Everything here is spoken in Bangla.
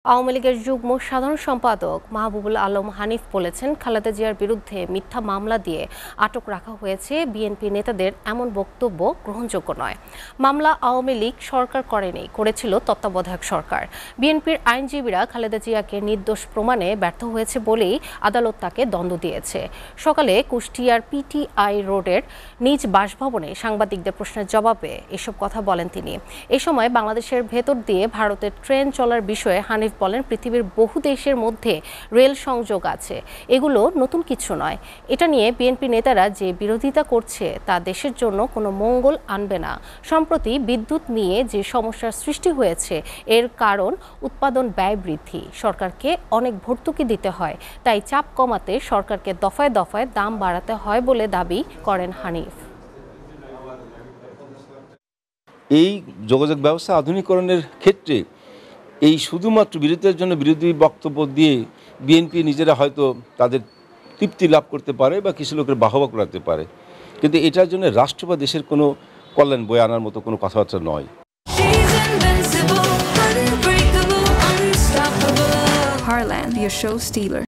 আওয়ামী লীগের যুগ্ম সাধারণ সম্পাদক মাহবুবুল আলম হানিফ বলেছেন, খালেদা জিয়ার বিরুদ্ধে মিথ্যা মামলা দিয়ে আটক রাখা হয়েছে। বিএনপি নেতাদের এমন বক্তব্য গ্রহণযোগ্য নয়। মামলা আওয়ামী লীগ সরকার করেনি, করেছিল তত্ত্বাবধায়ক সরকার। বিএনপির আইনজীবীরা খালেদা জিয়াকে নির্দোষ প্রমাণে ব্যর্থ হয়েছে বলেই আদালত তাকে দণ্ড দিয়েছে। সকালে কুষ্টিয়ার পিটিআই রোডের নিজ বাসভবনে সাংবাদিকদের প্রশ্নের জবাবে এসব কথা বলেন তিনি। এ সময় বাংলাদেশের ভেতর দিয়ে ভারতের ট্রেন চলার বিষয়ে হানিফ বলেন, পৃথিবীর বহু দেশের মধ্যে রেল সংযোগ আছে, এগুলো নতুন কিছু নয়। এটা নিয়ে বিএনপি নেতারা যে বিরোধিতা করছে তা দেশের জন্য কোনো মঙ্গল আনবে না। সম্প্রতি বিদ্যুৎ নিয়ে যে সমস্যার সৃষ্টি হয়েছে এর কারণ উৎপাদন ব্যয় বৃদ্ধি। সরকারকে অনেক ভর্তুকি দিতে হয়, তাই চাপ কমাতে সরকারকে দফায় দফায় দাম বাড়াতে হয় বলে দাবি করেন হানিফ। এই যোগাযোগ ব্যবস্থা আধুনিকরণের ক্ষেত্রে এই শুধুমাত্র বিরোধীদের জন্য বিরোধী বক্তব্য দিয়ে বিএনপি নিজেরা হয়তো তাদের তৃপ্তি লাভ করতে পারে বা কিছু লোকের বাহবা করাতে পারে, কিন্তু এটার জন্য রাষ্ট্র বা দেশের কোনো কল্যাণ বয়ে আনার মতো কোনো কথাবার্তা নয়। Heartland, your show stealer.